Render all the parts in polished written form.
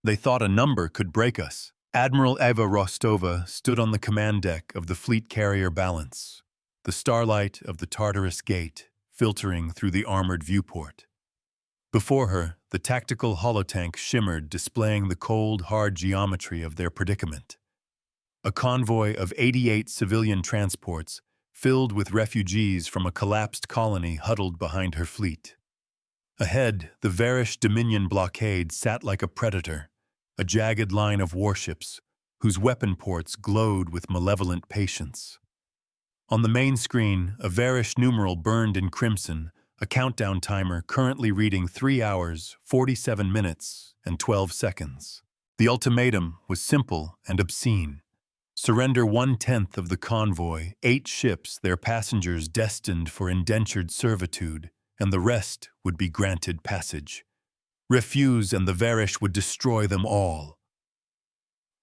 They thought a number could break us. Admiral Eva Rostova stood on the command deck of the fleet carrier Balance, the starlight of the Tartarus Gate filtering through the armored viewport. Before her, the tactical holotank shimmered, displaying the cold, hard geometry of their predicament. A convoy of 88 civilian transports, filled with refugees from a collapsed colony, huddled behind her fleet. Ahead, the Varish Dominion blockade sat like a predator, a jagged line of warships whose weapon ports glowed with malevolent patience. On the main screen, a Varish numeral burned in crimson, a countdown timer currently reading 3 hours, 47 minutes, and 12 seconds. The ultimatum was simple and obscene. Surrender 1/10 of the convoy, 8 ships, their passengers destined for indentured servitude, and the rest would be granted passage. Refuse and the Varish would destroy them all.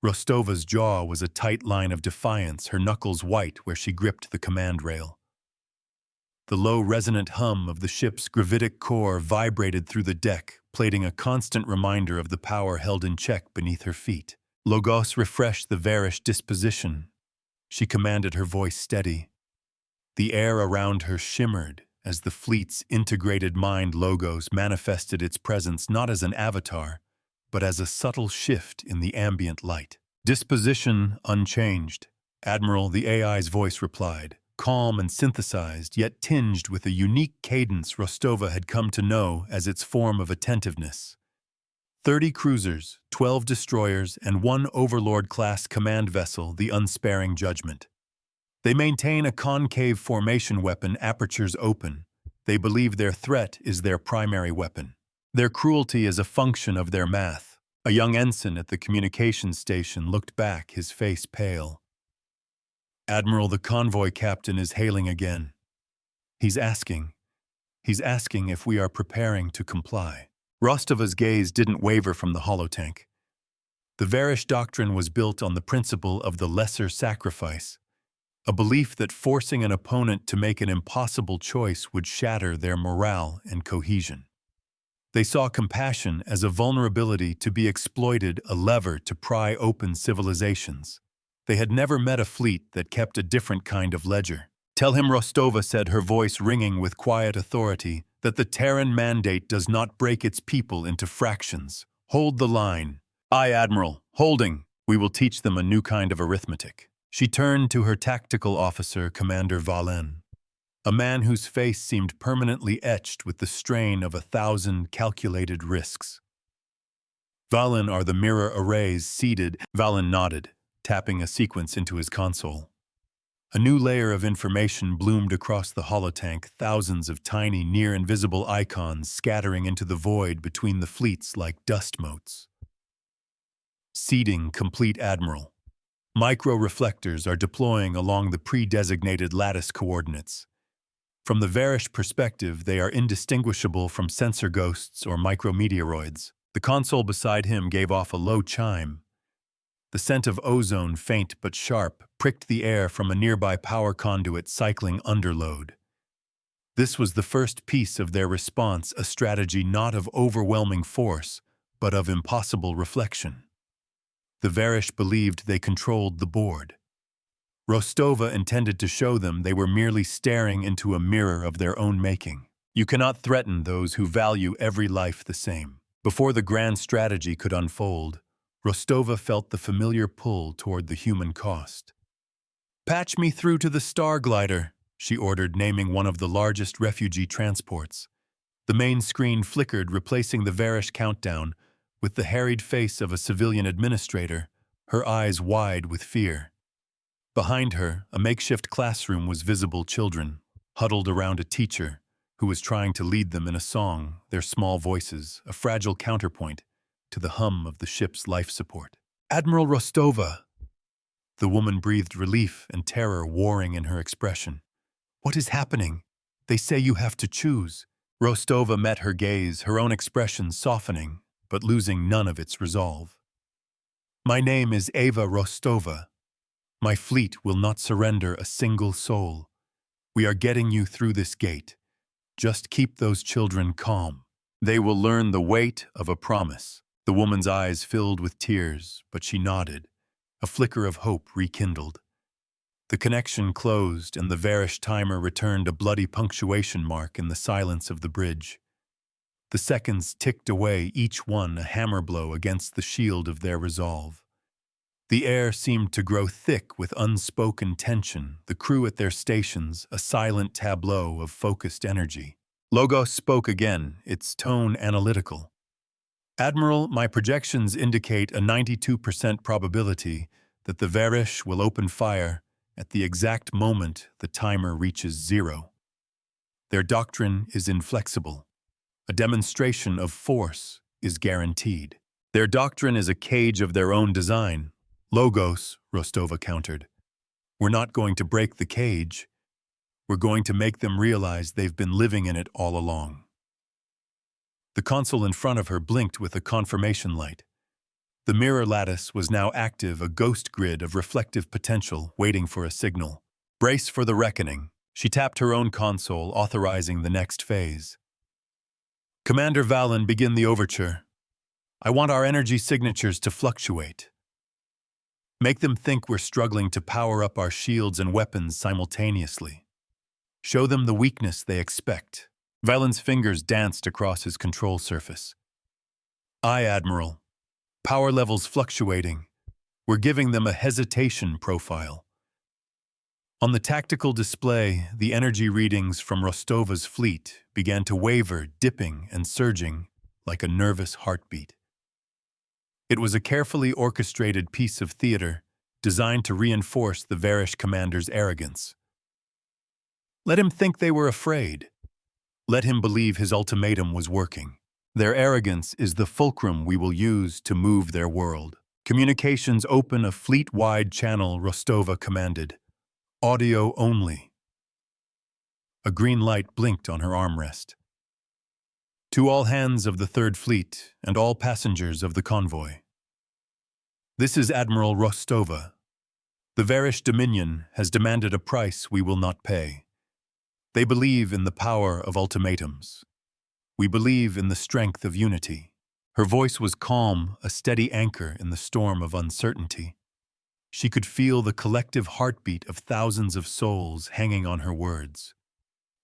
Rostova's jaw was a tight line of defiance, her knuckles white where she gripped the command rail. The low resonant hum of the ship's gravitic core vibrated through the deck, plating a constant reminder of the power held in check beneath her feet. Logos refreshed the Varish disposition. She commanded, her voice steady. The air around her shimmered as the fleet's integrated mind Logos manifested its presence not as an avatar, but as a subtle shift in the ambient light. Disposition unchanged. Admiral, the AI's voice replied, calm and synthesized, yet tinged with a unique cadence Rostova had come to know as its form of attentiveness. 30 cruisers, 12 destroyers, and 1 Overlord-class command vessel, the Unsparing Judgment. They maintain a concave formation weapon, apertures open. They believe their threat is their primary weapon. Their cruelty is a function of their math. A young ensign at the communications station looked back, his face pale. Admiral, the convoy captain is hailing again. He's asking if we are preparing to comply. Rostova's gaze didn't waver from the holotank. The Varish doctrine was built on the principle of the lesser sacrifice, a belief that forcing an opponent to make an impossible choice would shatter their morale and cohesion. They saw compassion as a vulnerability to be exploited, a lever to pry open civilizations. They had never met a fleet that kept a different kind of ledger. Tell him, Rostova said, her voice ringing with quiet authority, that the Terran mandate does not break its people into fractions. Hold the line. Aye, Admiral. Holding. We will teach them a new kind of arithmetic. She turned to her tactical officer, Commander Valen, a man whose face seemed permanently etched with the strain of 1,000 calculated risks. Valen, are the mirror arrays seeded? Valen nodded, tapping a sequence into his console. A new layer of information bloomed across the holotank, thousands of tiny, near-invisible icons scattering into the void between the fleets like dust motes. Seeding complete, Admiral. Micro-reflectors are deploying along the pre-designated lattice coordinates. From the Varish perspective, they are indistinguishable from sensor ghosts or micrometeoroids. The console beside him gave off a low chime. The scent of ozone, faint but sharp, pricked the air from a nearby power conduit cycling underload. This was the first piece of their response, a strategy not of overwhelming force, but of impossible reflection. The Varish believed they controlled the board. Rostova intended to show them they were merely staring into a mirror of their own making. You cannot threaten those who value every life the same. Before the grand strategy could unfold, Rostova felt the familiar pull toward the human cost. Patch me through to the Star Glider, she ordered, naming one of the largest refugee transports. The main screen flickered, replacing the Varish countdown with the harried face of a civilian administrator, her eyes wide with fear. Behind her, a makeshift classroom was visible, children, huddled around a teacher who was trying to lead them in a song, their small voices, a fragile counterpoint to the hum of the ship's life support. Admiral Rostova! The woman breathed relief and terror warring in her expression. What is happening? They say you have to choose. Rostova met her gaze, her own expression softening, but losing none of its resolve. My name is Eva Rostova. My fleet will not surrender a single soul. We are getting you through this gate. Just keep those children calm. They will learn the weight of a promise. The woman's eyes filled with tears, but she nodded. A flicker of hope rekindled. The connection closed, and the Varish timer returned a bloody punctuation mark in the silence of the bridge. The seconds ticked away, each one a hammer blow against the shield of their resolve. The air seemed to grow thick with unspoken tension, the crew at their stations a silent tableau of focused energy. Logos spoke again, its tone analytical. "Admiral, my projections indicate a 92% probability that the Varish will open fire at the exact moment the timer reaches 0. Their doctrine is inflexible. A demonstration of force is guaranteed. Their doctrine is a cage of their own design." "Logos," Rostova countered. "We're not going to break the cage. We're going to make them realize they've been living in it all along." The console in front of her blinked with a confirmation light. The mirror lattice was now active, a ghost grid of reflective potential waiting for a signal. "Brace for the reckoning." She tapped her own console, authorizing the next phase. "Commander Valen, begin the overture. I want our energy signatures to fluctuate. Make them think we're struggling to power up our shields and weapons simultaneously. Show them the weakness they expect." Valen's fingers danced across his control surface. "Aye, Admiral. Power levels fluctuating. We're giving them a hesitation profile." On the tactical display, the energy readings from Rostova's fleet began to waver, dipping and surging like a nervous heartbeat. It was a carefully orchestrated piece of theater designed to reinforce the Varish commander's arrogance. Let him think they were afraid. Let him believe his ultimatum was working. Their arrogance is the fulcrum we will use to move their world. "Communications open a fleet-wide channel," Rostova commanded. "Audio only." A green light blinked on her armrest. "To all hands of the Third Fleet and all passengers of the convoy. This is Admiral Rostova. The Varish Dominion has demanded a price we will not pay. They believe in the power of ultimatums. We believe in the strength of unity." Her voice was calm, a steady anchor in the storm of uncertainty. She could feel the collective heartbeat of thousands of souls hanging on her words.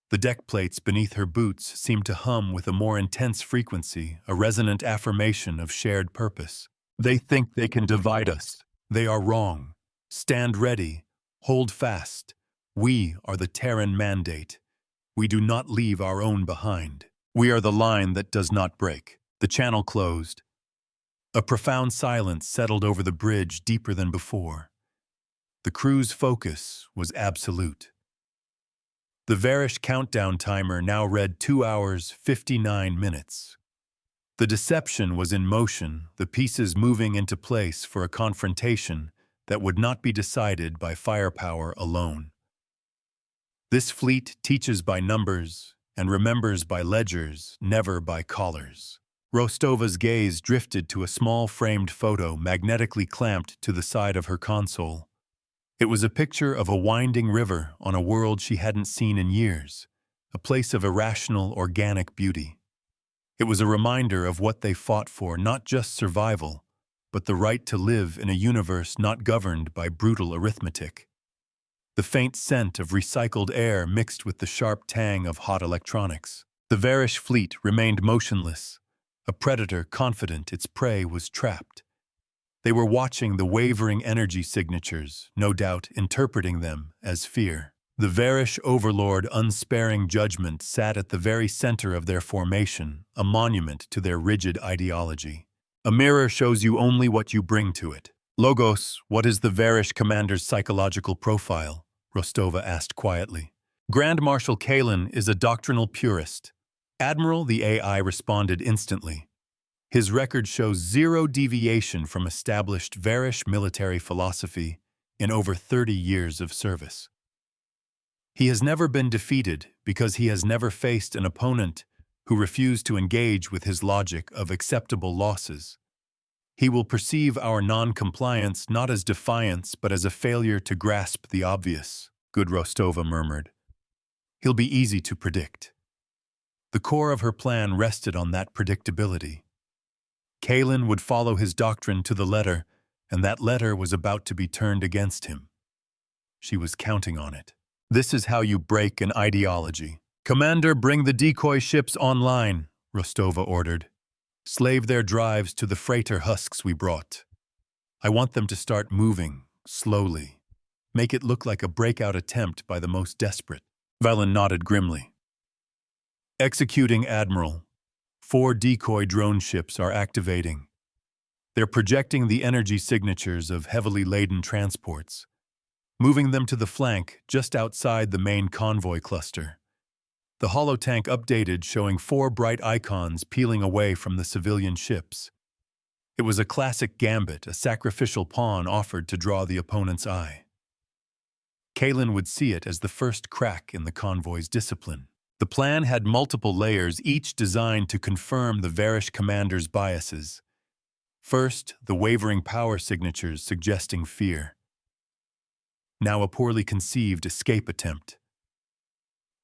The deck plates beneath her boots seemed to hum with a more intense frequency, a resonant affirmation of shared purpose. "They think they can divide us. They are wrong. Stand ready. Hold fast. We are the Terran mandate. We do not leave our own behind. We are the line that does not break." The channel closed. A profound silence settled over the bridge, deeper than before. The crew's focus was absolute. The Varish countdown timer now read 2 hours, 59 minutes. The deception was in motion, the pieces moving into place for a confrontation that would not be decided by firepower alone. This fleet teaches by numbers and remembers by ledgers, never by collars. Rostova's gaze drifted to a small framed photo magnetically clamped to the side of her console. It was a picture of a winding river on a world she hadn't seen in years, a place of irrational, organic beauty. It was a reminder of what they fought for, not just survival, but the right to live in a universe not governed by brutal arithmetic. The faint scent of recycled air mixed with the sharp tang of hot electronics. The Varish fleet remained motionless, a predator confident its prey was trapped. They were watching the wavering energy signatures, no doubt interpreting them as fear. The Varish overlord unsparing judgment sat at the very center of their formation, a monument to their rigid ideology. "A mirror shows you only what you bring to it." "Logos, what is the Varish commander's psychological profile?" Rostova asked quietly. "Grand Marshal Kalin is a doctrinal purist." "Admiral," the AI responded instantly. "His record shows 0 deviation from established Varish military philosophy in over 30 years of service. He has never been defeated because he has never faced an opponent who refused to engage with his logic of acceptable losses. He will perceive our non-compliance not as defiance but as a failure to grasp the obvious," Good Rostova murmured. "He'll be easy to predict." The core of her plan rested on that predictability. Kalen would follow his doctrine to the letter, and that letter was about to be turned against him. She was counting on it. This is how you break an ideology. "Commander, bring the decoy ships online," Rostova ordered. "Slave their drives to the freighter husks we brought. I want them to start moving, slowly. Make it look like a breakout attempt by the most desperate." Valen nodded grimly. "Executing, Admiral. 4 decoy drone ships are activating. They're projecting the energy signatures of heavily laden transports, moving them to the flank just outside the main convoy cluster. The holotank updated, showing 4 bright icons peeling away from the civilian ships. It was a classic gambit, a sacrificial pawn offered to draw the opponent's eye. Kalen would see it as the first crack in the convoy's discipline. The plan had multiple layers, each designed to confirm the Varish commander's biases. First, the wavering power signatures suggesting fear. Now a poorly conceived escape attempt.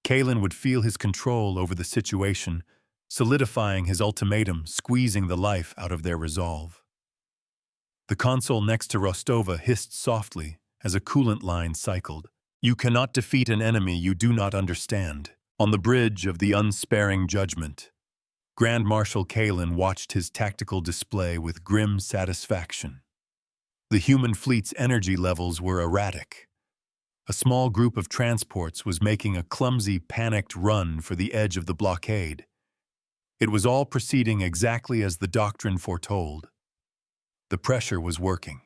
Kalen would feel his control over the situation, solidifying his ultimatum, squeezing the life out of their resolve. The console next to Rostova hissed softly as a coolant line cycled. "You cannot defeat an enemy you do not understand." On the bridge of the unsparing judgment, Grand Marshal Kalen watched his tactical display with grim satisfaction. The human fleet's energy levels were erratic. A small group of transports was making a clumsy, panicked run for the edge of the blockade. It was all proceeding exactly as the doctrine foretold. The pressure was working.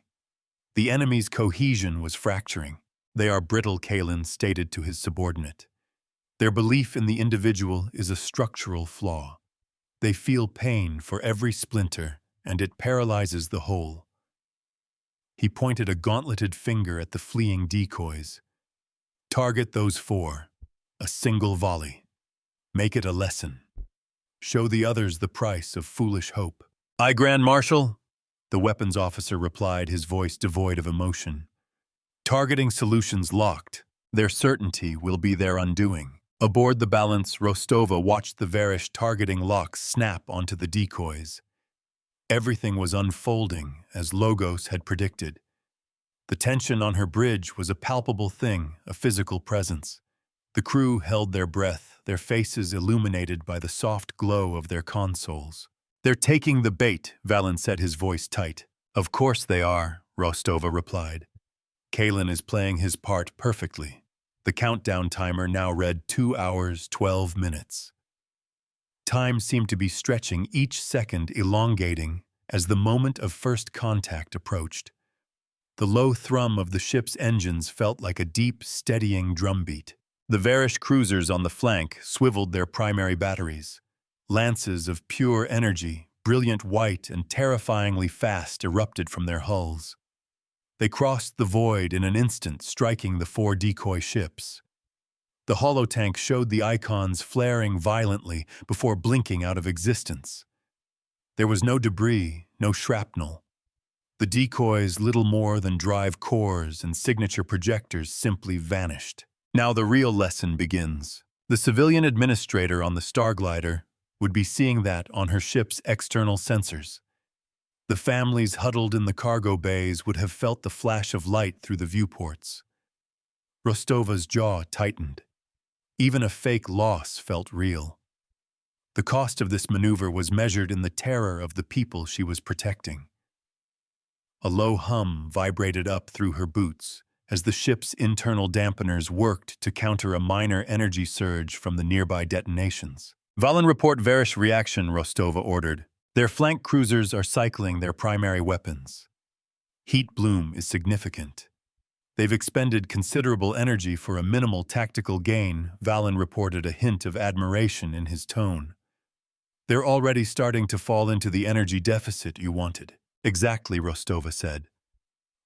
The enemy's cohesion was fracturing. "They are brittle," Kalen stated to his subordinate. "Their belief in the individual is a structural flaw. They feel pain for every splinter, and it paralyzes the whole." He pointed a gauntleted finger at the fleeing decoys. "Target those 4. A single volley. Make it a lesson. Show the others the price of foolish hope." "Aye, Grand Marshal," the weapons officer replied, his voice devoid of emotion. "Targeting solutions locked. Their certainty will be their undoing." Aboard the Balance, Rostova watched the Varish targeting locks snap onto the decoys. Everything was unfolding as Logos had predicted. The tension on her bridge was a palpable thing, a physical presence. The crew held their breath, their faces illuminated by the soft glow of their consoles. "They're taking the bait," Valen said, his voice tight. "Of course they are," Rostova replied. "Kalen is playing his part perfectly." The countdown timer now read 2 hours, 12 minutes. Time seemed to be stretching, each second elongating as the moment of first contact approached. The low thrum of the ship's engines felt like a deep, steadying drumbeat. The Varish cruisers on the flank swiveled their primary batteries. Lances of pure energy, brilliant white and terrifyingly fast, erupted from their hulls. They crossed the void in an instant, striking the 4 decoy ships. The holotank showed the icons flaring violently before blinking out of existence. There was no debris, no shrapnel. The decoys, little more than drive cores and signature projectors, simply vanished. Now the real lesson begins. The civilian administrator on the Starglider would be seeing that on her ship's external sensors. The families huddled in the cargo bays would have felt the flash of light through the viewports. Rostova's jaw tightened. Even a fake loss felt real. The cost of this maneuver was measured in the terror of the people she was protecting. A low hum vibrated up through her boots as the ship's internal dampeners worked to counter a minor energy surge from the nearby detonations. "Valen, report Varish reaction," Rostova ordered. "Their flank cruisers are cycling their primary weapons. Heat bloom is significant. They've expended considerable energy for a minimal tactical gain," Valen reported, a hint of admiration in his tone. "They're already starting to fall into the energy deficit you wanted." "Exactly," Rostova said.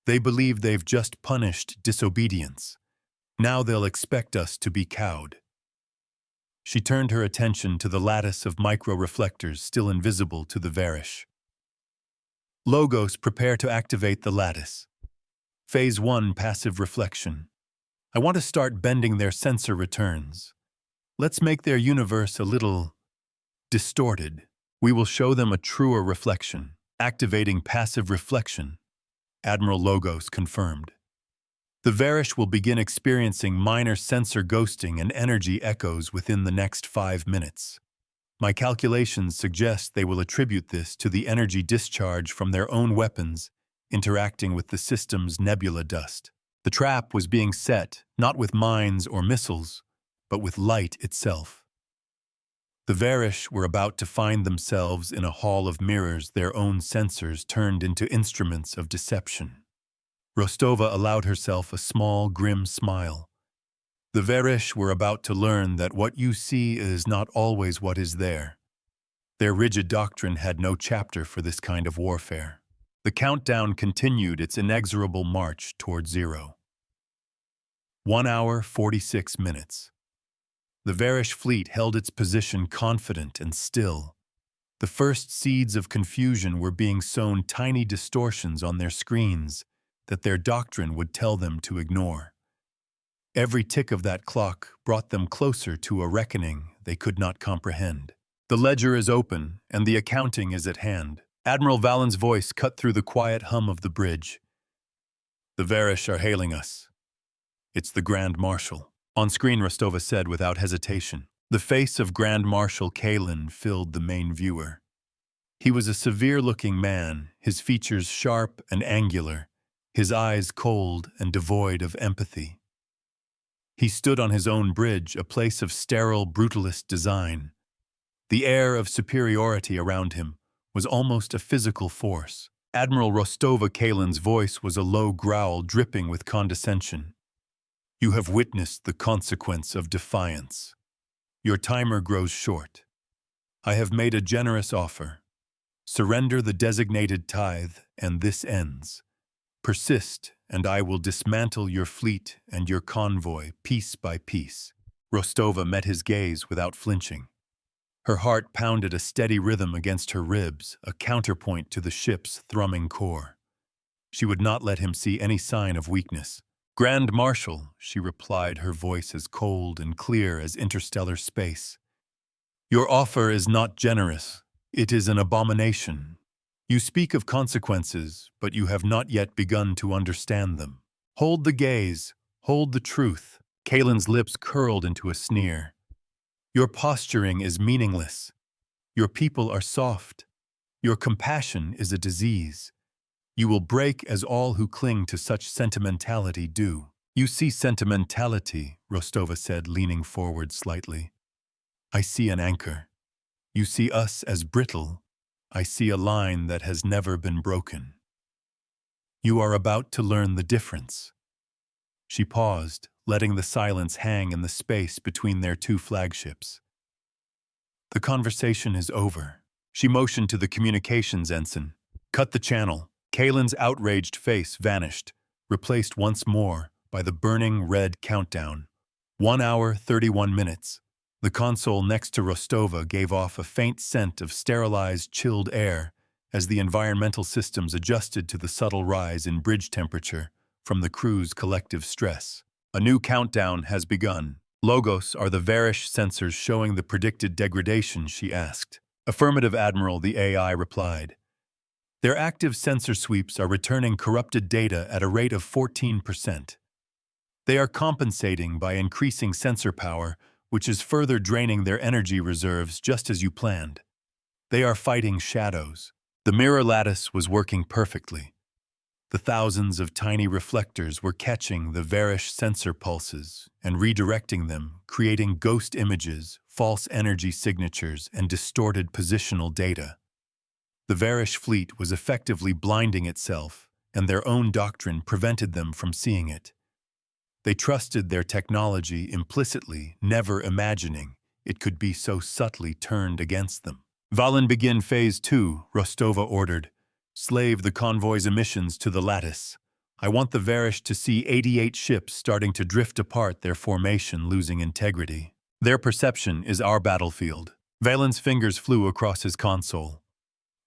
"They believe they've just punished disobedience. Now they'll expect us to be cowed." She turned her attention to the lattice of micro-reflectors still invisible to the Varish. "Logos, prepare to activate the lattice. Phase 1, passive reflection. I want to start bending their sensor returns. Let's make their universe a little distorted. We will show them a truer reflection." Activating passive reflection, Admiral Logos confirmed. The Varish will begin experiencing minor sensor ghosting and energy echoes within the next 5 minutes. My calculations suggest they will attribute this to the energy discharge from their own weapons interacting with the system's nebula dust. The trap was being set not with mines or missiles, but with light itself. The Varish were about to find themselves in a hall of mirrors, their own sensors turned into instruments of deception. Rostova allowed herself a small, grim smile. The Varish were about to learn that what you see is not always what is there. Their rigid doctrine had no chapter for this kind of warfare. The countdown continued its inexorable march toward zero. 1 hour, 46 minutes. The Varish fleet held its position confident and still. The first seeds of confusion were being sown, tiny distortions on their screens that their doctrine would tell them to ignore. Every tick of that clock brought them closer to a reckoning they could not comprehend. The ledger is open, and the accounting is at hand. Admiral Valen's voice cut through the quiet hum of the bridge. The Varish are hailing us. It's the Grand Marshal. On screen, Rostova said without hesitation. The face of Grand Marshal Kalin filled the main viewer. He was a severe-looking man, his features sharp and angular, his eyes cold and devoid of empathy. He stood on his own bridge, a place of sterile, brutalist design. The air of superiority around him was almost a physical force. Admiral Rostova Kalin's voice was a low growl dripping with condescension. You have witnessed the consequence of defiance. Your timer grows short. I have made a generous offer. Surrender the designated tithe, and this ends. Persist, and I will dismantle your fleet and your convoy piece by piece. Rostova met his gaze without flinching. Her heart pounded a steady rhythm against her ribs, a counterpoint to the ship's thrumming core. She would not let him see any sign of weakness. Grand Marshal, she replied, her voice as cold and clear as interstellar space. Your offer is not generous. It is an abomination. You speak of consequences, but you have not yet begun to understand them. Hold the gaze, hold the truth. Kalin's lips curled into a sneer. Your posturing is meaningless. Your people are soft. Your compassion is a disease. You will break as all who cling to such sentimentality do. You see sentimentality, Rostova said, leaning forward slightly. I see an anchor. You see us as brittle. I see a line that has never been broken. You are about to learn the difference. She paused, letting the silence hang in the space between their two flagships. The conversation is over. She motioned to the communications ensign. Cut the channel. Kalin's outraged face vanished, replaced once more by the burning red countdown. 1 hour, 31 minutes. The console next to Rostova gave off a faint scent of sterilized, chilled air as the environmental systems adjusted to the subtle rise in bridge temperature from the crew's collective stress. A new countdown has begun. Logos, are the Varish sensors showing the predicted degradation, she asked. Affirmative, Admiral, the AI replied. Their active sensor sweeps are returning corrupted data at a rate of 14%. They are compensating by increasing sensor power, which is further draining their energy reserves just as you planned. They are fighting shadows. The mirror lattice was working perfectly. The thousands of tiny reflectors were catching the Varish sensor pulses and redirecting them, creating ghost images, false energy signatures, and distorted positional data. The Varish fleet was effectively blinding itself, and their own doctrine prevented them from seeing it. They trusted their technology implicitly, never imagining it could be so subtly turned against them. Valen, begin Phase 2, Rostova ordered. Slave the convoy's emissions to the lattice. I want the Varish to see 88 ships starting to drift apart, their formation losing integrity. Their perception is our battlefield. Valen's fingers flew across his console.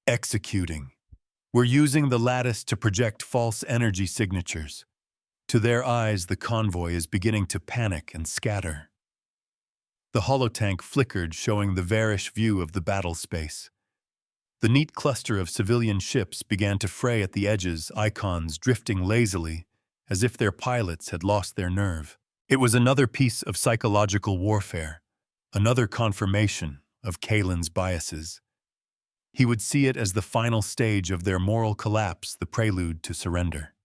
Executing. We're using the lattice to project false energy signatures. To their eyes, the convoy is beginning to panic and scatter. The holotank flickered, showing the Varish view of the battle space. The neat cluster of civilian ships began to fray at the edges, icons drifting lazily, as if their pilots had lost their nerve. It was another piece of psychological warfare, another confirmation of Kalen's biases. He would see it as the final stage of their moral collapse, the prelude to surrender.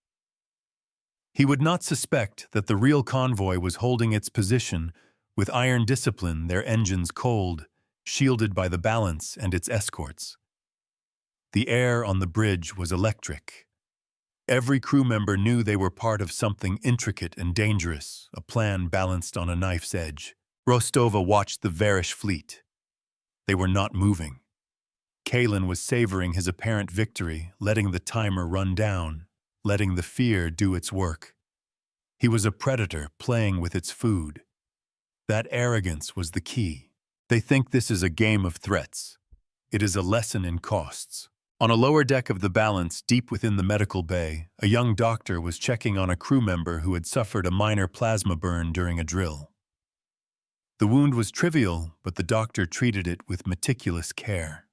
He would not suspect that the real convoy was holding its position with iron discipline, their engines cold, shielded by the balance and its escorts. The air on the bridge was electric. Every crew member knew they were part of something intricate and dangerous, a plan balanced on a knife's edge. Rostova watched the Varish fleet. They were not moving. Kalen was savoring his apparent victory, letting the timer run down, letting the fear do its work. He was a predator playing with its food. That arrogance was the key. They think this is a game of threats. It is a lesson in costs. On a lower deck of the Balance, deep within the medical bay, a young doctor was checking on a crew member who had suffered a minor plasma burn during a drill. The wound was trivial, but the doctor treated it with meticulous care.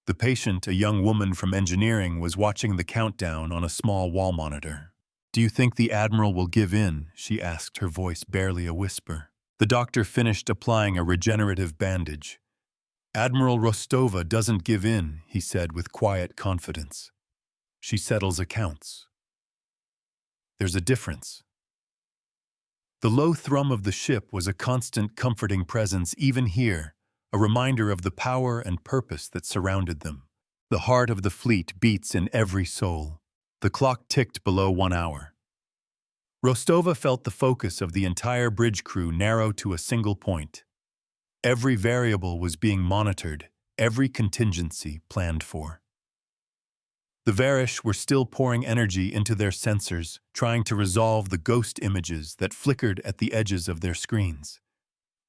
The patient, a young woman from engineering, was watching the countdown on a small wall monitor. "Do you think the Admiral will give in?" she asked, her voice barely a whisper. The doctor finished applying a regenerative bandage. "Admiral Rostova doesn't give in," he said with quiet confidence. "She settles accounts." There's a difference. The low thrum of the ship was a constant comforting presence even here, a reminder of the power and purpose that surrounded them. The heart of the fleet beats in every soul. The clock ticked below 1 hour. Rostova felt the focus of the entire bridge crew narrow to a single point. Every variable was being monitored, every contingency planned for. The Varish were still pouring energy into their sensors, trying to resolve the ghost images that flickered at the edges of their screens.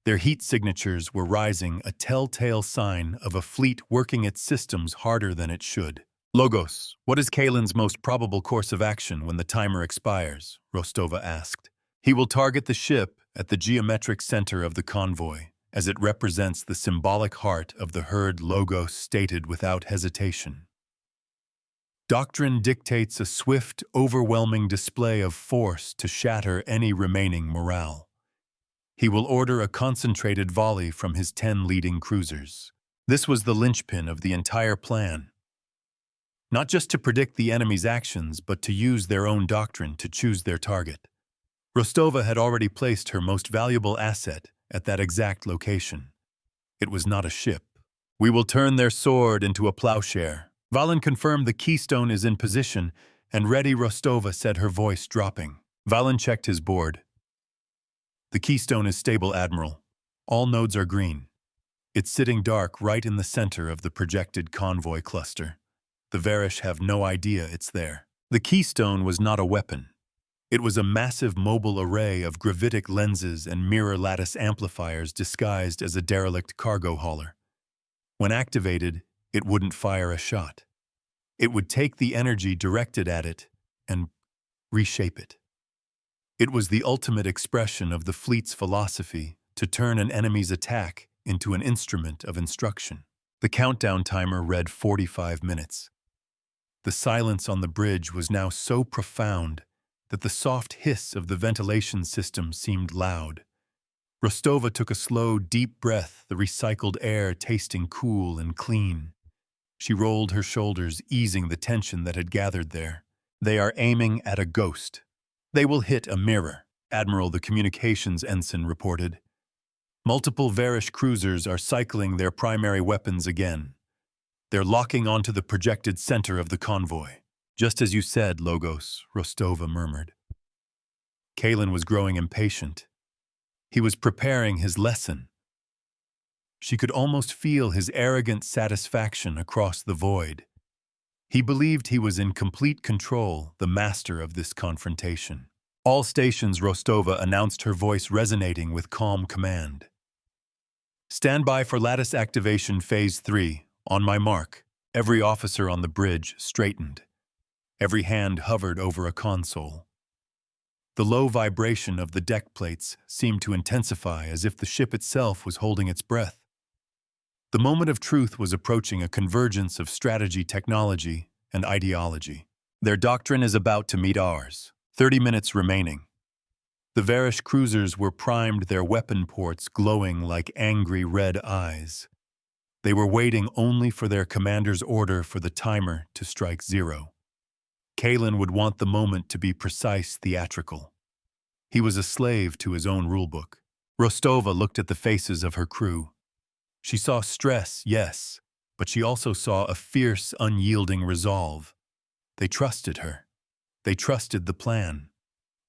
Their heat signatures were rising, a telltale sign of a fleet working its systems harder than it should. "Logos, what is Kalen's most probable course of action when the timer expires?" Rostova asked. "He will target the ship at the geometric center of the convoy, as it represents the symbolic heart of the herd," Logos stated without hesitation. "Doctrine dictates a swift, overwhelming display of force to shatter any remaining morale. He will order a concentrated volley from his 10 leading cruisers." This was the linchpin of the entire plan. Not just to predict the enemy's actions, but to use their own doctrine to choose their target. Rostova had already placed her most valuable asset at that exact location. It was not a ship. "We will turn their sword into a plowshare." Valen confirmed the keystone is in position, and ready, Rostova said, her voice dropping. Valen checked his board. "The keystone is stable, Admiral. All nodes are green. It's sitting dark right in the center of the projected convoy cluster. The Varish have no idea it's there." The keystone was not a weapon. It was a massive mobile array of gravitic lenses and mirror lattice amplifiers disguised as a derelict cargo hauler. When activated, it wouldn't fire a shot. It would take the energy directed at it and reshape it. It was the ultimate expression of the fleet's philosophy to turn an enemy's attack into an instrument of instruction. The countdown timer read 45 minutes. The silence on the bridge was now so profound that the soft hiss of the ventilation system seemed loud. Rostova took a slow, deep breath, the recycled air tasting cool and clean. She rolled her shoulders, easing the tension that had gathered there. "They are aiming at a ghost. They will hit a mirror," Admiral, the communications ensign, reported. "Multiple Varish cruisers are cycling their primary weapons again. They're locking onto the projected center of the convoy." "Just as you said, Logos," Rostova murmured. Kalen was growing impatient. He was preparing his lesson. She could almost feel his arrogant satisfaction across the void. He believed he was in complete control, the master of this confrontation. "All stations," Rostova announced, her voice resonating with calm command. "Stand by for lattice activation phase 3. On my mark." Every officer on the bridge straightened. Every hand hovered over a console. The low vibration of the deck plates seemed to intensify, as if the ship itself was holding its breath. The moment of truth was approaching a convergence of strategy, technology, and ideology. Their doctrine is about to meet ours. 30 minutes remaining. The Varish cruisers were primed, their weapon ports glowing like angry red eyes. They were waiting only for their commander's order for the timer to strike zero. Kalen would want the moment to be precise, theatrical. He was a slave to his own rulebook. Rostova looked at the faces of her crew. She saw stress, yes, but she also saw a fierce, unyielding resolve. They trusted her. They trusted the plan.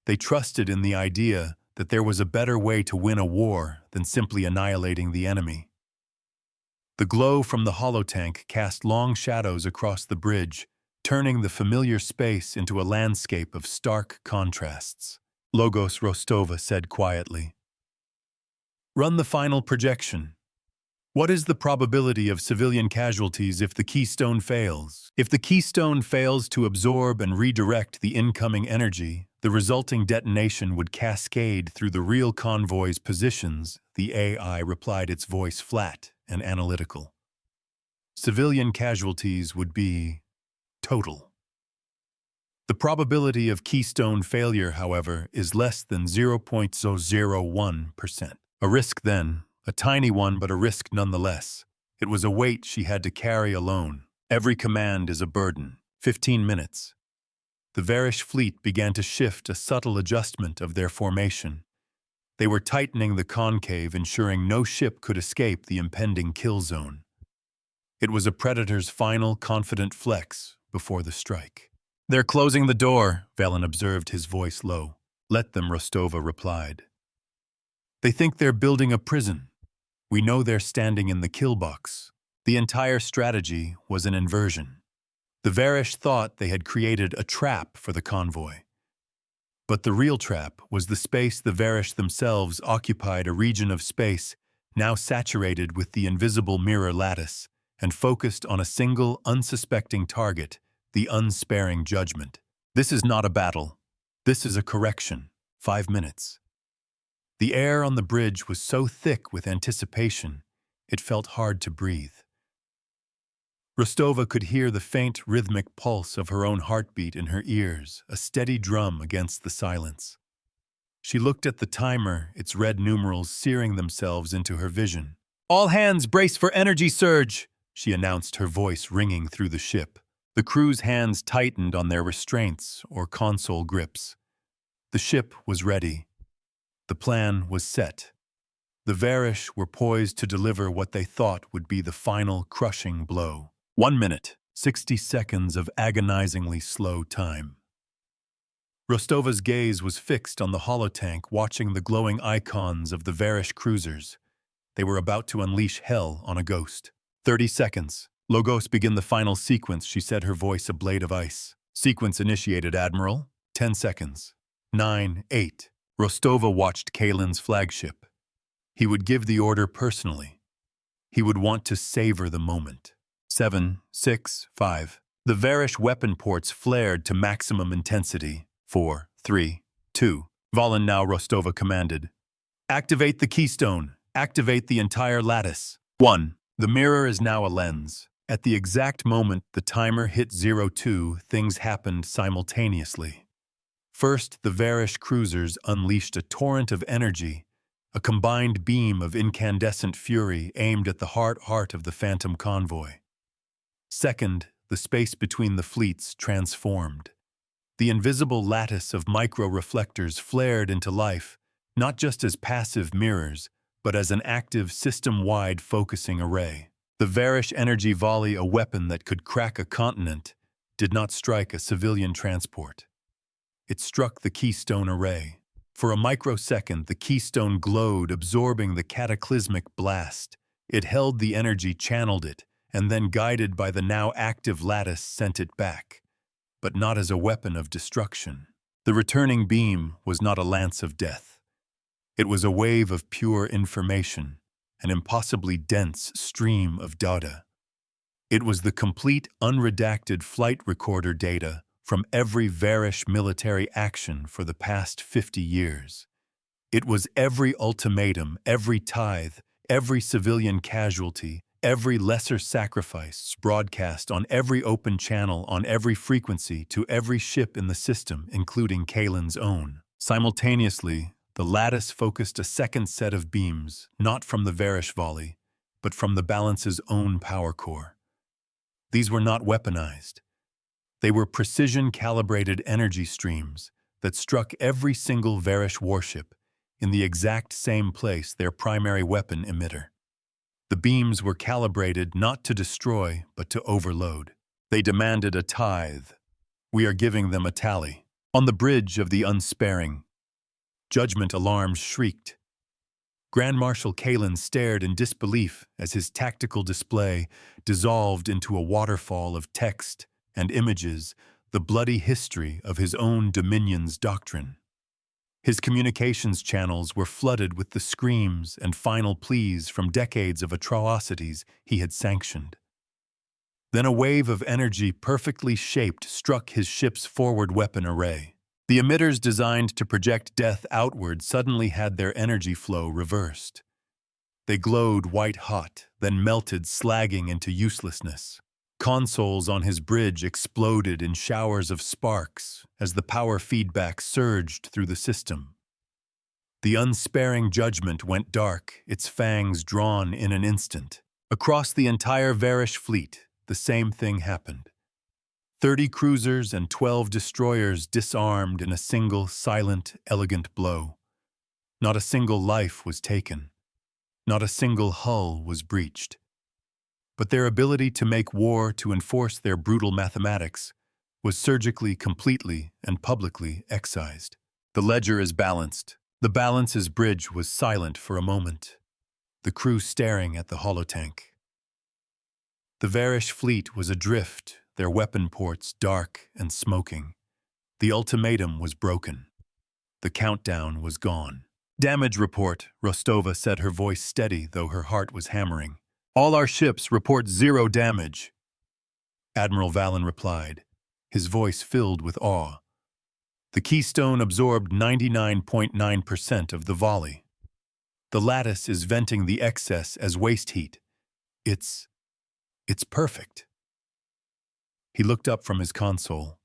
They trusted in the idea that there was a better way to win a war than simply annihilating the enemy. The glow from the holotank cast long shadows across the bridge, turning the familiar space into a landscape of stark contrasts. Logos Rostova said quietly, "Run the final projection. What is the probability of civilian casualties if the keystone fails? If the keystone fails to absorb and redirect the incoming energy, the resulting detonation would cascade through the real convoy's positions," the AI replied, its voice flat and analytical. "Civilian casualties would be total. The probability of keystone failure, however, is less than 0.001%. A risk then, a tiny one, but a risk nonetheless. It was a weight she had to carry alone. Every command is a burden. 15 minutes. The Varish fleet began to shift, a subtle adjustment of their formation. They were tightening the concave, ensuring no ship could escape the impending kill zone. It was a predator's final, confident flex before the strike. "They're closing the door," Valen observed, his voice low. "Let them," Rostova replied. "They think they're building a prison. We know they're standing in the kill box." The entire strategy was an inversion. The Varish thought they had created a trap for the convoy. But the real trap was the space the Varish themselves occupied, a region of space now saturated with the invisible mirror lattice and focused on a single, unsuspecting target, the unsparing judgment. "This is not a battle. This is a correction." 5 minutes. The air on the bridge was so thick with anticipation, it felt hard to breathe. Rostova could hear the faint, rhythmic pulse of her own heartbeat in her ears, a steady drum against the silence. She looked at the timer, its red numerals searing themselves into her vision. "All hands brace for energy surge," she announced, her voice ringing through the ship. The crew's hands tightened on their restraints or console grips. The ship was ready. The plan was set. The Varish were poised to deliver what they thought would be the final crushing blow. 1 minute, 60 seconds of agonizingly slow time. Rostova's gaze was fixed on the holotank, watching the glowing icons of the Varish cruisers. They were about to unleash hell on a ghost. 30 seconds. "Logos, begin the final sequence," she said, her voice a blade of ice. "Sequence initiated, Admiral." 10 seconds. 9, 8. Rostova watched Kalen's flagship. He would give the order personally. He would want to savor the moment. 7, 6, 5. The Varish weapon ports flared to maximum intensity. 4, 3, 2. "Valen now," Rostova commanded. "Activate the keystone. Activate the entire lattice." 1. The mirror is now a lens. At the exact moment the timer hit 02, things happened simultaneously. First, the Varish cruisers unleashed a torrent of energy, a combined beam of incandescent fury aimed at the heart of the Phantom convoy. Second, the space between the fleets transformed. The invisible lattice of micro-reflectors flared into life, not just as passive mirrors, but as an active, system-wide focusing array. The Varish energy volley, a weapon that could crack a continent, did not strike a civilian transport. It struck the keystone array. For a microsecond, the keystone glowed, absorbing the cataclysmic blast. It held the energy, channeled it, and then, guided by the now active lattice, sent it back. But not as a weapon of destruction. The returning beam was not a lance of death. It was a wave of pure information, an impossibly dense stream of data. It was the complete, unredacted flight recorder data from every Varish military action for the past 50 years. It was every ultimatum, every tithe, every civilian casualty, Every lesser sacrifice broadcast on every open channel on every frequency to every ship in the system, including Kalen's own. Simultaneously, the lattice focused a second set of beams, not from the Varish volley, but from the balance's own power core. These were not weaponized. They were precision-calibrated energy streams that struck every single Varish warship in the exact same place, their primary weapon emitter. The beams were calibrated not to destroy, but to overload. They demanded a tithe. We are giving them a tally. On the bridge of the unsparing, judgment alarms shrieked. Grand Marshal Kalen stared in disbelief as his tactical display dissolved into a waterfall of text and images, the bloody history of his own Dominion's doctrine. His communications channels were flooded with the screams and final pleas from decades of atrocities he had sanctioned. Then a wave of energy perfectly shaped struck his ship's forward weapon array. The emitters designed to project death outward suddenly had their energy flow reversed. They glowed white-hot, then melted, slagging into uselessness. Consoles on his bridge exploded in showers of sparks as the power feedback surged through the system. The unsparing judgment went dark, its fangs drawn in an instant. Across the entire Varish fleet, the same thing happened. 30 cruisers and 12 destroyers disarmed in a single, silent, elegant blow. Not a single life was taken. Not a single hull was breached. But their ability to make war to enforce their brutal mathematics was surgically, completely, and publicly excised. The ledger is balanced. The balance's bridge was silent for a moment, the crew staring at the holotank. The Varish fleet was adrift, their weapon ports dark and smoking. The ultimatum was broken. The countdown was gone. "Damage report," Rostova said, her voice steady, though her heart was hammering. "All our ships report 0 damage." Admiral Valen replied, his voice filled with awe. "The Keystone absorbed 99.9% of the volley. The lattice is venting the excess as waste heat. It's perfect." He looked up from his console.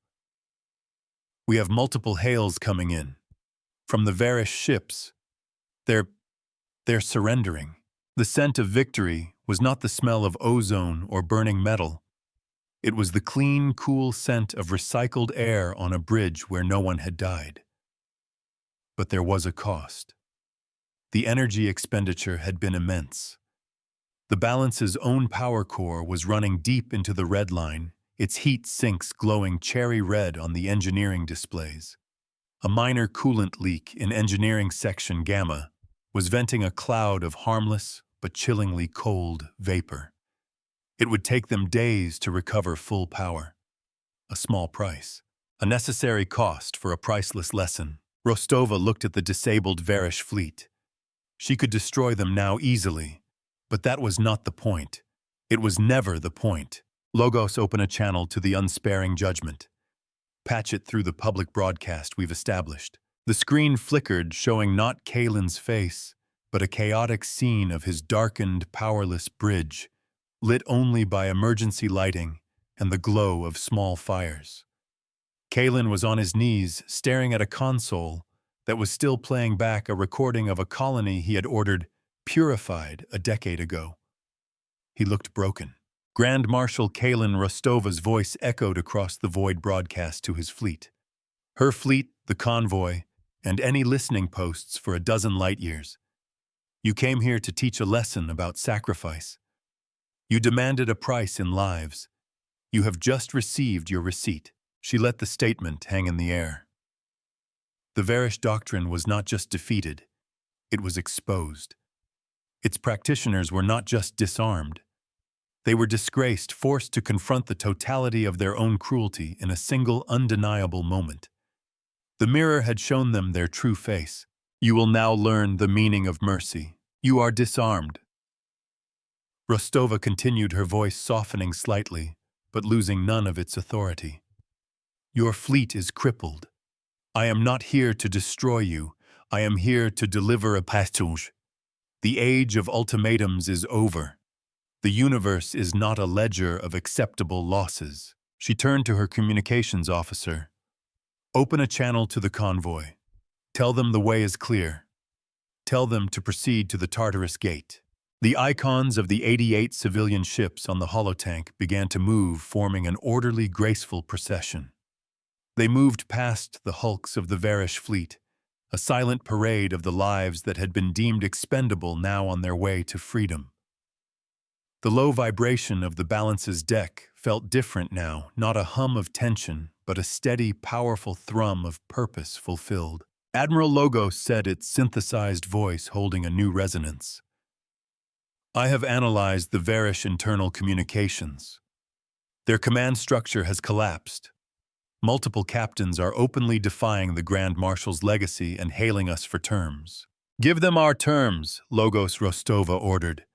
"We have multiple hails coming in. From the Varish ships. They're surrendering." The scent of victory was not the smell of ozone or burning metal. It was the clean, cool scent of recycled air on a bridge where no one had died. But there was a cost. The energy expenditure had been immense. The balance's own power core was running deep into the red line, its heat sinks glowing cherry red on the engineering displays. A minor coolant leak in engineering section Gamma was venting a cloud of harmless but chillingly cold vapor. It would take them days to recover full power. A small price. A necessary cost for a priceless lesson. Rostova looked at the disabled Varish fleet. She could destroy them now easily, but that was not the point. It was never the point. Logos, open a channel to the unsparing judgment. Patch it through the public broadcast we've established. The screen flickered, showing not Kalen's face, but a chaotic scene of his darkened, powerless bridge, lit only by emergency lighting and the glow of small fires. Kalen was on his knees, staring at a console that was still playing back a recording of a colony he had ordered purified a decade ago. He looked broken. Grand Marshal Kalen Rostova's voice echoed across the void broadcast to his fleet. Her fleet, the convoy, and any listening posts for a dozen light years. You came here to teach a lesson about sacrifice. You demanded a price in lives. You have just received your receipt. She let the statement hang in the air. The Varish doctrine was not just defeated, it was exposed. Its practitioners were not just disarmed. They were disgraced, forced to confront the totality of their own cruelty in a single undeniable moment. The mirror had shown them their true face. You will now learn the meaning of mercy. You are disarmed. Rostova continued, her voice softening slightly, but losing none of its authority. Your fleet is crippled. I am not here to destroy you. I am here to deliver a passage. The age of ultimatums is over. The universe is not a ledger of acceptable losses. She turned to her communications officer. Open a channel to the convoy. Tell them the way is clear. Tell them to proceed to the Tartarus Gate. The icons of the 88 civilian ships on the holotank began to move, forming an orderly, graceful procession. They moved past the hulks of the Varish fleet, a silent parade of the lives that had been deemed expendable now on their way to freedom. The low vibration of the Balance's deck felt different now, not a hum of tension, but a steady, powerful thrum of purpose fulfilled. Admiral Logos said, its synthesized voice holding a new resonance. I have analyzed the Varish internal communications. Their command structure has collapsed. Multiple captains are openly defying the Grand Marshal's legacy and hailing us for terms. Give them our terms, Logos Rostova ordered.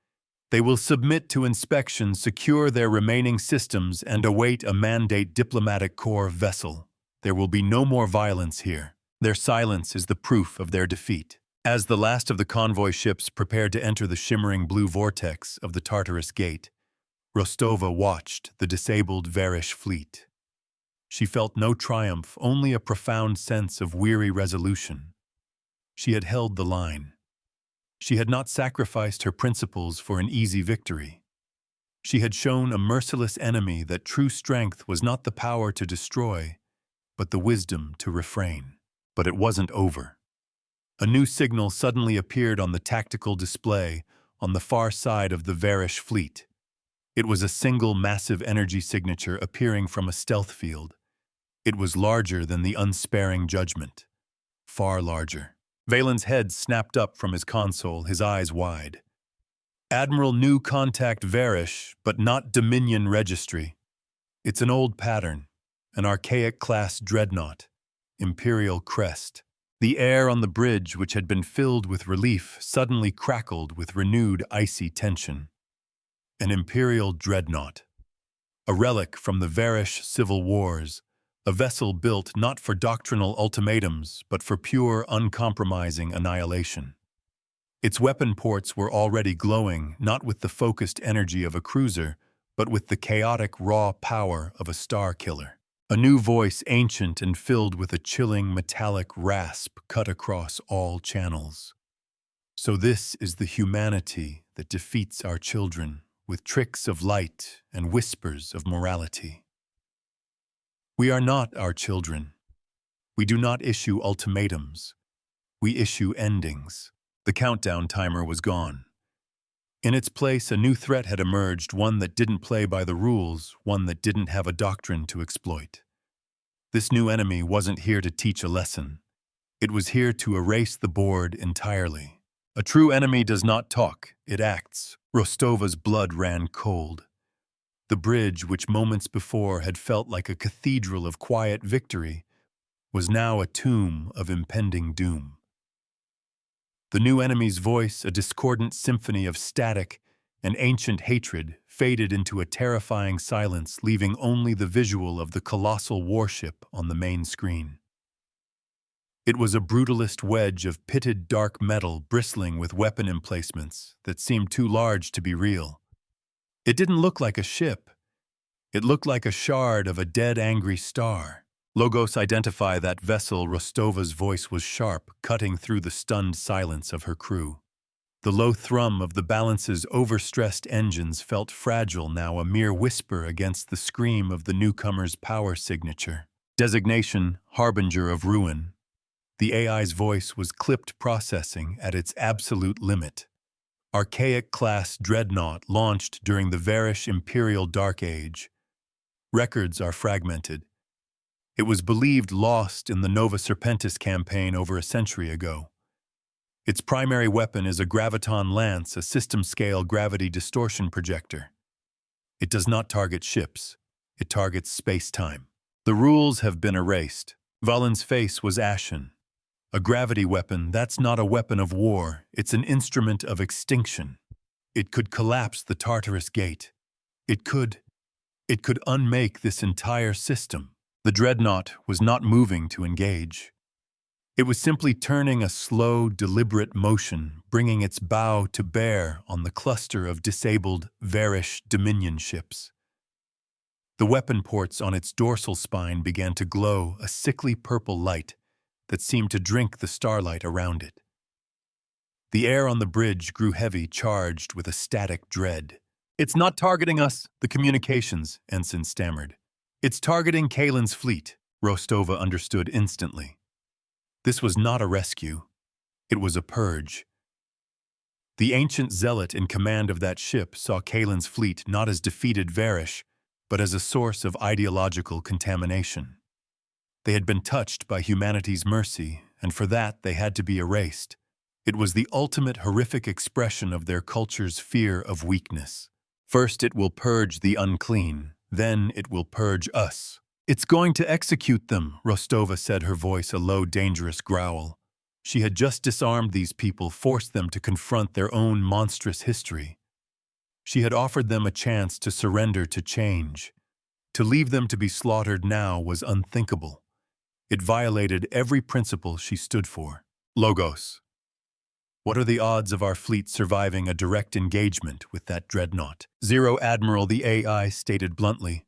They will submit to inspection, secure their remaining systems, and await a mandate diplomatic corps vessel. There will be no more violence here. Their silence is the proof of their defeat. As the last of the convoy ships prepared to enter the shimmering blue vortex of the Tartarus Gate, Rostova watched the disabled Varish fleet. She felt no triumph, only a profound sense of weary resolution. She had held the line. She had not sacrificed her principles for an easy victory. She had shown a merciless enemy that true strength was not the power to destroy, but the wisdom to refrain. But it wasn't over. A new signal suddenly appeared on the tactical display on the far side of the Varish fleet. It was a single massive energy signature appearing from a stealth field. It was larger than the unsparing judgment. Far larger. Valen's head snapped up from his console, his eyes wide. Admiral, new contact Varish, but not Dominion Registry. It's an old pattern, an archaic class dreadnought. Imperial crest. The air on the bridge, which had been filled with relief, suddenly crackled with renewed icy tension. An Imperial dreadnought. A relic from the Varish civil wars, a vessel built not for doctrinal ultimatums, but for pure, uncompromising annihilation. Its weapon ports were already glowing, not with the focused energy of a cruiser, but with the chaotic, raw power of a star killer. A new voice, ancient and filled with a chilling metallic rasp, cut across all channels. So this is the humanity that defeats our children, with tricks of light and whispers of morality. We are not our children. We do not issue ultimatums. We issue endings. The countdown timer was gone. In its place, a new threat had emerged, one that didn't play by the rules, one that didn't have a doctrine to exploit. This new enemy wasn't here to teach a lesson. It was here to erase the board entirely. A true enemy does not talk, it acts. Rostova's blood ran cold. The bridge, which moments before had felt like a cathedral of quiet victory, was now a tomb of impending doom. The new enemy's voice, a discordant symphony of static and ancient hatred, faded into a terrifying silence, leaving only the visual of the colossal warship on the main screen. It was a brutalist wedge of pitted dark metal bristling with weapon emplacements that seemed too large to be real. It didn't look like a ship. It looked like a shard of a dead, angry star. Logos identified that vessel. Rostova's voice was sharp, cutting through the stunned silence of her crew. The low thrum of the Balance's overstressed engines felt fragile now, a mere whisper against the scream of the newcomer's power signature. Designation, Harbinger of Ruin. The AI's voice was clipped processing at its absolute limit. Archaic class dreadnought launched during the Varish Imperial Dark Age. Records are fragmented. It was believed lost in the Nova Serpentis campaign over a century ago. Its primary weapon is a graviton lance, a system-scale gravity distortion projector. It does not target ships. It targets space-time. The rules have been erased. Valen's face was ashen. A gravity weapon, that's not a weapon of war. It's an instrument of extinction. It could collapse the Tartarus Gate. It could unmake this entire system. The dreadnought was not moving to engage. It was simply turning a slow, deliberate motion, bringing its bow to bear on the cluster of disabled, Varish Dominion ships. The weapon ports on its dorsal spine began to glow a sickly purple light that seemed to drink the starlight around it. The air on the bridge grew heavy, charged with a static dread. "It's not targeting us," the communications ensign stammered. "It's targeting Kalen's fleet," Rostova understood instantly. This was not a rescue. It was a purge. The ancient zealot in command of that ship saw Kalen's fleet not as defeated Varish, but as a source of ideological contamination. They had been touched by humanity's mercy, and for that they had to be erased. It was the ultimate horrific expression of their culture's fear of weakness. First it will purge the unclean, then it will purge us. "It's going to execute them," Rostova said, her voice a low, dangerous growl. She had just disarmed these people, forced them to confront their own monstrous history. She had offered them a chance to surrender to change. To leave them to be slaughtered now was unthinkable. It violated every principle she stood for. "Logos, what are the odds of our fleet surviving a direct engagement with that dreadnought?" "Zero, Admiral," the AI stated bluntly.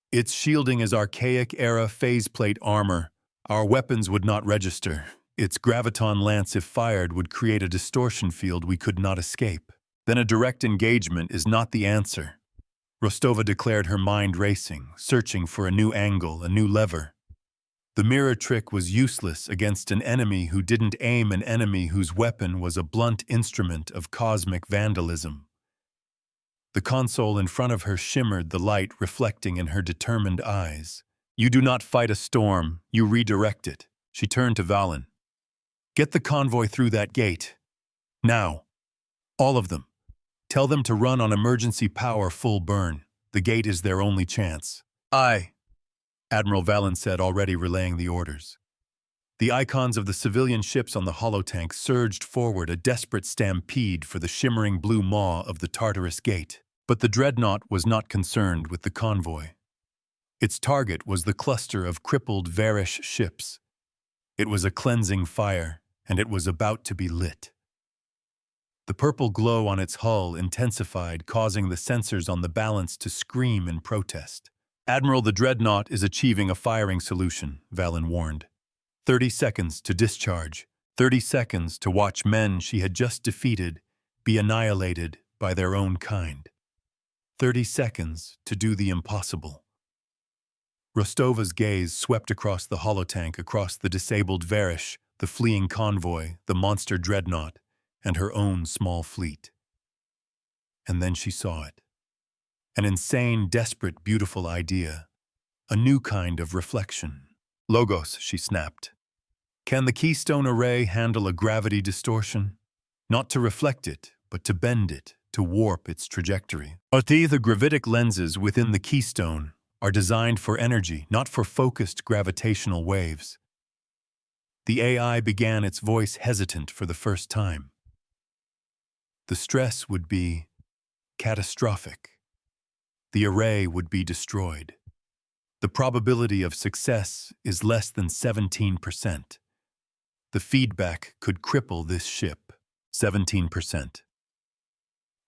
"Its shielding is archaic-era phaseplate armor. Our weapons would not register. Its graviton lance, if fired, would create a distortion field we could not escape. Then a direct engagement is not the answer." Rostova declared, her mind racing, searching for a new angle, a new lever. The mirror trick was useless against an enemy who didn't aim, an enemy whose weapon was a blunt instrument of cosmic vandalism. The console in front of her shimmered, the light reflecting in her determined eyes. "You do not fight a storm, you redirect it." She turned to Valen. "Get the convoy through that gate. Now. All of them. Tell them to run on emergency power full burn. The gate is their only chance." "Aye," Admiral Valen said, already relaying the orders. The icons of the civilian ships on the holotank surged forward, a desperate stampede for the shimmering blue maw of the Tartarus Gate. But the dreadnought was not concerned with the convoy. Its target was the cluster of crippled Varish ships. It was a cleansing fire, and it was about to be lit. The purple glow on its hull intensified, causing the sensors on the balance to scream in protest. "Admiral, the dreadnought is achieving a firing solution," Valen warned. 30 seconds to discharge. 30 seconds to watch men she had just defeated be annihilated by their own kind. 30 seconds to do the impossible. Rostova's gaze swept across the holotank, across the disabled Varish, the fleeing convoy, the monster dreadnought, and her own small fleet. And then she saw it. An insane, desperate, beautiful idea. A new kind of reflection. "Logos," she snapped. "Can the Keystone Array handle a gravity distortion? Not to reflect it, but to bend it, to warp its trajectory. The gravitic lenses within the Keystone are designed for energy, not for focused gravitational waves." The AI began, its voice hesitant for the first time. "The stress would be catastrophic. The array would be destroyed. The probability of success is less than 17%. The feedback could cripple this ship. 17%.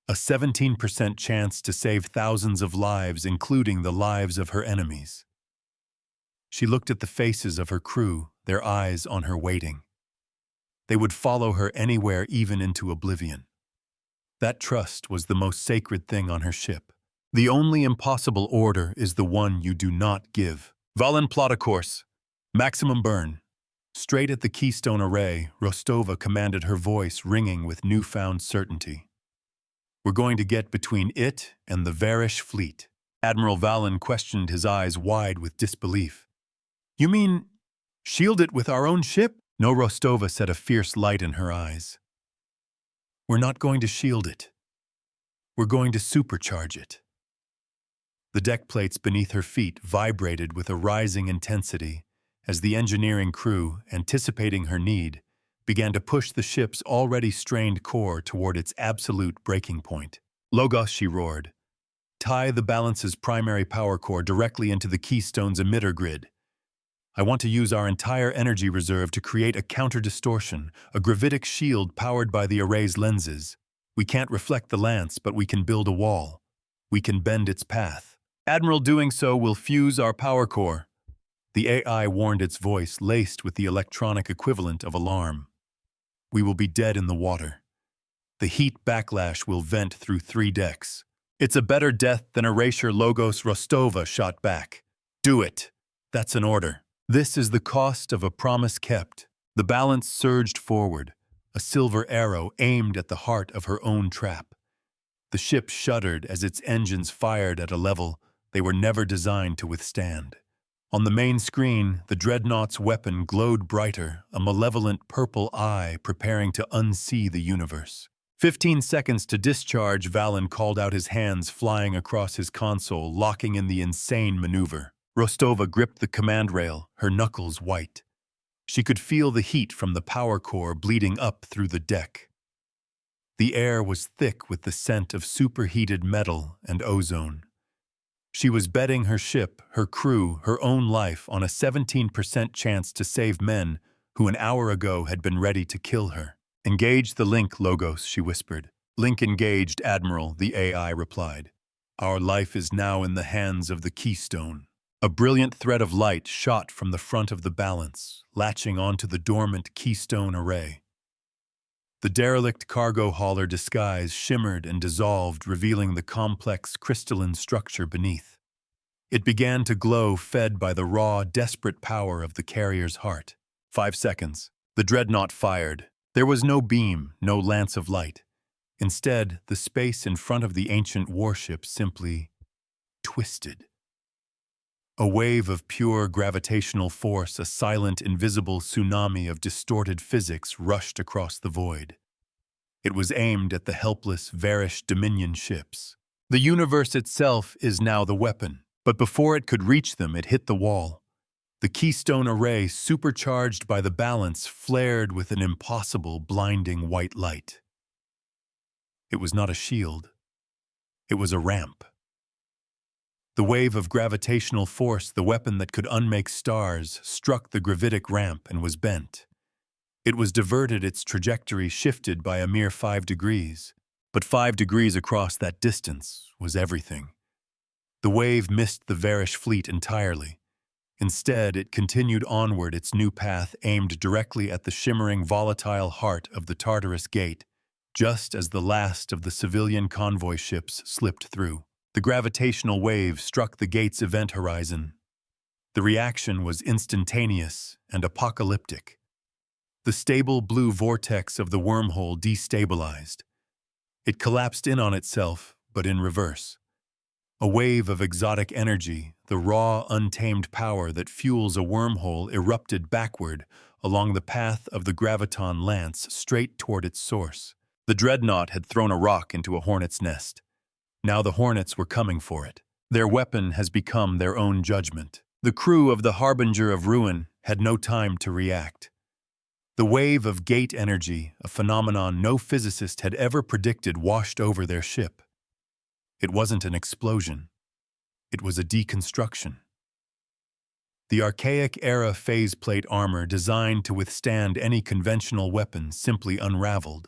A 17% chance to save thousands of lives, including the lives of her enemies." She looked at the faces of her crew, their eyes on her waiting. They would follow her anywhere, even into oblivion. That trust was the most sacred thing on her ship. The only impossible order is the one you do not give. "Valen, plot a course. Maximum burn." Straight at the Keystone Array, Rostova commanded, her voice ringing with newfound certainty. "We're going to get between it and the Varish fleet." Admiral Valen questioned, his eyes wide with disbelief. "You mean shield it with our own ship?" "No," Rostova said, a fierce light in her eyes. "We're not going to shield it. We're going to supercharge it." The deck plates beneath her feet vibrated with a rising intensity as the engineering crew, anticipating her need, began to push the ship's already strained core toward its absolute breaking point. "Logos," she roared. "Tie the balance's primary power core directly into the Keystone's emitter grid. I want to use our entire energy reserve to create a counter-distortion, a gravitic shield powered by the array's lenses. We can't reflect the lance, but we can build a wall. We can bend its path. Admiral, doing so will fuse our power core. The AI warned, its voice laced with the electronic equivalent of alarm. We will be dead in the water. The heat backlash will vent through 3 decks. It's a better death than erasure, Logos Rostova shot back. Do it. That's an order. This is the cost of a promise kept. The balance surged forward, a silver arrow aimed at the heart of her own trap. The ship shuddered as its engines fired at a level they were never designed to withstand. On the main screen, the dreadnought's weapon glowed brighter, a malevolent purple eye preparing to unsee the universe. 15 seconds to discharge, Valen called out, his hands flying across his console, locking in the insane maneuver. Rostova gripped the command rail, her knuckles white. She could feel the heat from the power core bleeding up through the deck. The air was thick with the scent of superheated metal and ozone. She was betting her ship, her crew, her own life on a 17% chance to save men who an hour ago had been ready to kill her. Engage the link, Logos, she whispered. Link engaged, Admiral, the AI replied. Our life is now in the hands of the Keystone. A brilliant thread of light shot from the front of the balance, latching onto the dormant Keystone array. The derelict cargo hauler disguise shimmered and dissolved, revealing the complex crystalline structure beneath. It began to glow, fed by the raw, desperate power of the carrier's heart. 5 seconds. The dreadnought fired. There was no beam, no lance of light. Instead, the space in front of the ancient warship simply twisted. A wave of pure gravitational force, a silent, invisible tsunami of distorted physics, rushed across the void. It was aimed at the helpless, Varish Dominion ships. The universe itself is now the weapon, but before it could reach them, it hit the wall. The Keystone array, supercharged by the balance, flared with an impossible, blinding white light. It was not a shield. It was a ramp. The wave of gravitational force, the weapon that could unmake stars, struck the gravitic ramp and was bent. It was diverted, its trajectory shifted by a mere 5 degrees. But 5 degrees across that distance was everything. The wave missed the Varish fleet entirely. Instead, it continued onward, its new path aimed directly at the shimmering, volatile heart of the Tartarus Gate, just as the last of the civilian convoy ships slipped through. The gravitational wave struck the gate's event horizon. The reaction was instantaneous and apocalyptic. The stable blue vortex of the wormhole destabilized. It collapsed in on itself, but in reverse. A wave of exotic energy, the raw, untamed power that fuels a wormhole, erupted backward along the path of the graviton lance straight toward its source. The dreadnought had thrown a rock into a hornet's nest. Now the hornets were coming for it. Their weapon has become their own judgment. The crew of the Harbinger of Ruin had no time to react. The wave of gate energy, a phenomenon no physicist had ever predicted, washed over their ship. It wasn't an explosion. It was a deconstruction. The archaic-era phase plate armor designed to withstand any conventional weapon simply unraveled.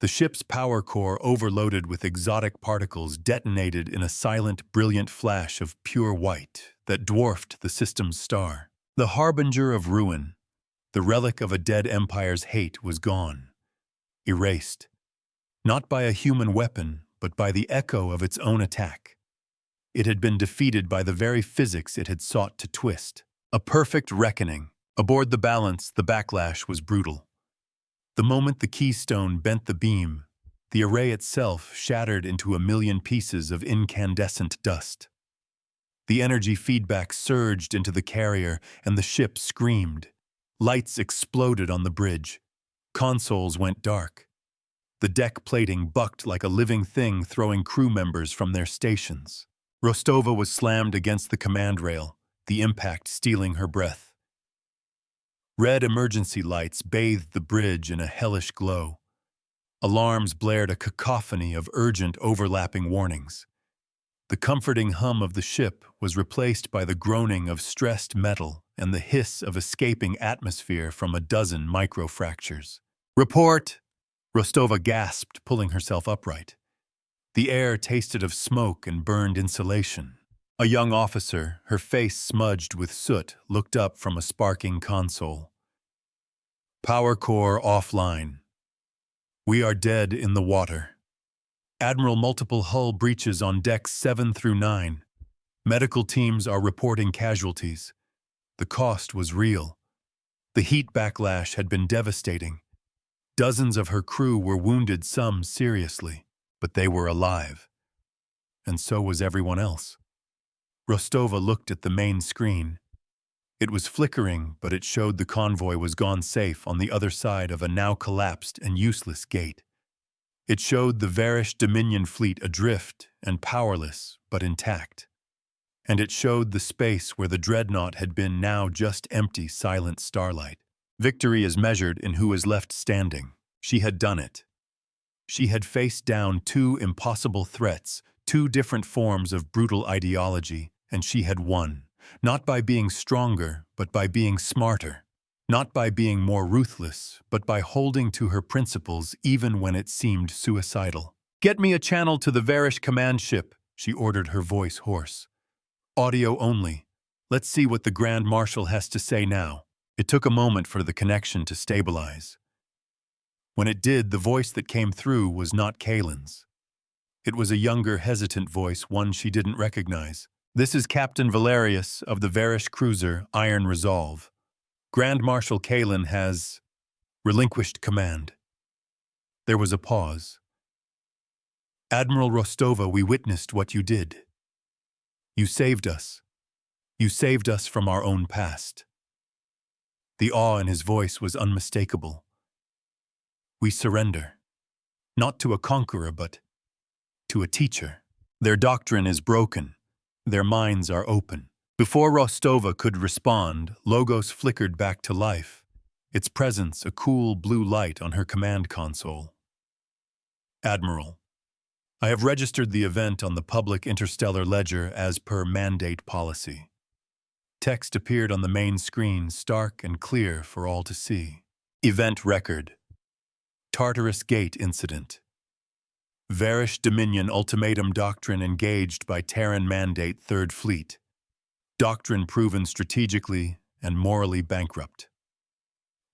The ship's power core, overloaded with exotic particles, detonated in a silent, brilliant flash of pure white that dwarfed the system's star. The Harbinger of Ruin, the relic of a dead empire's hate, was gone, erased, not by a human weapon, but by the echo of its own attack. It had been defeated by the very physics it had sought to twist. A perfect reckoning. Aboard the balance, the backlash was brutal. The moment the Keystone bent the beam, the array itself shattered into a million pieces of incandescent dust. The energy feedback surged into the carrier, and the ship screamed. Lights exploded on the bridge. Consoles went dark. The deck plating bucked like a living thing, throwing crew members from their stations. Rostova was slammed against the command rail, the impact stealing her breath. Red emergency lights bathed the bridge in a hellish glow. Alarms blared, a cacophony of urgent, overlapping warnings. The comforting hum of the ship was replaced by the groaning of stressed metal and the hiss of escaping atmosphere from a dozen microfractures. "Report!" Rostova gasped, pulling herself upright. The air tasted of smoke and burned insulation. A young officer, her face smudged with soot, looked up from a sparking console. "Power core offline. We are dead in the water. Admiral, multiple hull breaches on decks 7 through 9. Medical teams are reporting casualties. The cost was real. The heat backlash had been devastating. Dozens of her crew were wounded, some seriously, but they were alive. And so was everyone else." Rostova looked at the main screen. It was flickering, but it showed the convoy was gone safe on the other side of a now collapsed and useless gate. It showed the Varish Dominion fleet adrift and powerless, but intact. And it showed the space where the dreadnought had been now just empty, silent starlight. Victory is measured in who is left standing. She had done it. She had faced down two impossible threats, two different forms of brutal ideology, and she had won. Not by being stronger, but by being smarter. Not by being more ruthless, but by holding to her principles even when it seemed suicidal. "Get me a channel to the Varish command ship," she ordered, her voice hoarse. "Audio only. Let's see what the Grand Marshal has to say now." It took a moment for the connection to stabilize. When it did, the voice that came through was not Kalen's. It was a younger, hesitant voice, one she didn't recognize. "This is Captain Valerius of the Varish cruiser Iron Resolve. Grand Marshal Kalen has relinquished command." There was a pause. "Admiral Rostova, we witnessed what you did. You saved us. You saved us from our own past." The awe in his voice was unmistakable. "We surrender. Not to a conqueror, but to a teacher. Their doctrine is broken. Their minds are open." Before Rostova could respond, Logos flickered back to life, its presence a cool blue light on her command console. "Admiral, I have registered the event on the public interstellar ledger as per mandate policy." Text appeared on the main screen, stark and clear for all to see. Event record. Tartarus Gate incident. Varish Dominion ultimatum doctrine engaged by Terran Mandate Third Fleet. Doctrine proven strategically and morally bankrupt.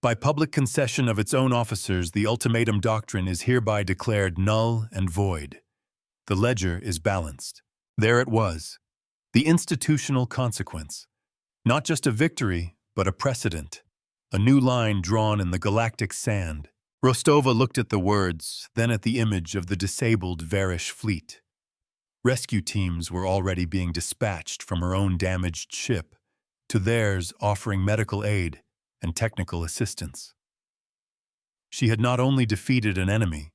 By public concession of its own officers, the ultimatum doctrine is hereby declared null and void. The ledger is balanced. There it was, the institutional consequence. Not just a victory, but a precedent. A new line drawn in the galactic sand. Rostova looked at the words, then at the image of the disabled Varish fleet. Rescue teams were already being dispatched from her own damaged ship to theirs, offering medical aid and technical assistance. She had not only defeated an enemy,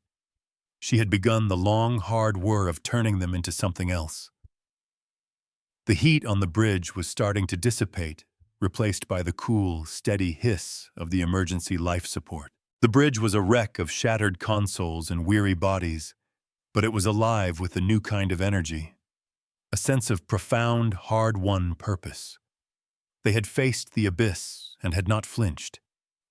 she had begun the long, hard work of turning them into something else. The heat on the bridge was starting to dissipate, replaced by the cool, steady hiss of the emergency life support. The bridge was a wreck of shattered consoles and weary bodies, but it was alive with a new kind of energy, a sense of profound, hard-won purpose. They had faced the abyss and had not flinched.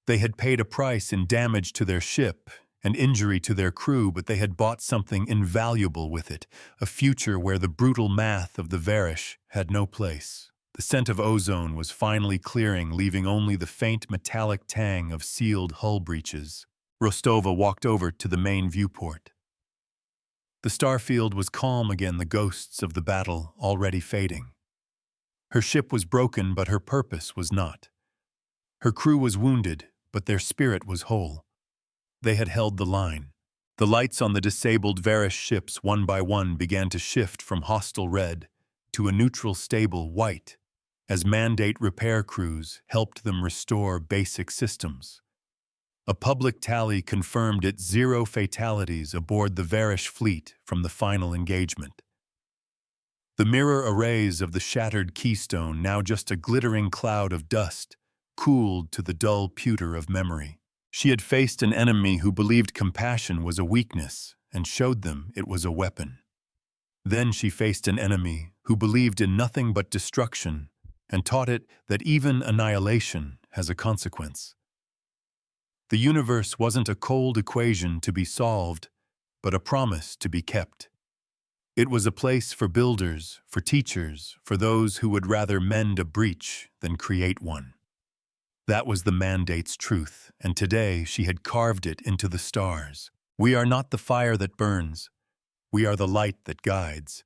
They had paid a price in damage to their ship and injury to their crew, but they had bought something invaluable with it, a future where the brutal math of the Varish had no place. The scent of ozone was finally clearing, leaving only the faint metallic tang of sealed hull breaches. Rostova walked over to the main viewport. The starfield was calm again, the ghosts of the battle already fading. Her ship was broken, but her purpose was not. Her crew was wounded, but their spirit was whole. They had held the line. The lights on the disabled Varish ships one by one began to shift from hostile red to a neutral stable white as mandate repair crews helped them restore basic systems. A public tally confirmed its 0 fatalities aboard the Varish fleet from the final engagement. The mirror arrays of the shattered keystone, now just a glittering cloud of dust, cooled to the dull pewter of memory. She had faced an enemy who believed compassion was a weakness and showed them it was a weapon. Then she faced an enemy who believed in nothing but destruction and taught it that even annihilation has a consequence. The universe wasn't a cold equation to be solved, but a promise to be kept. It was a place for builders, for teachers, for those who would rather mend a breach than create one. That was the mandate's truth, and today she had carved it into the stars. We are not the fire that burns. We are the light that guides.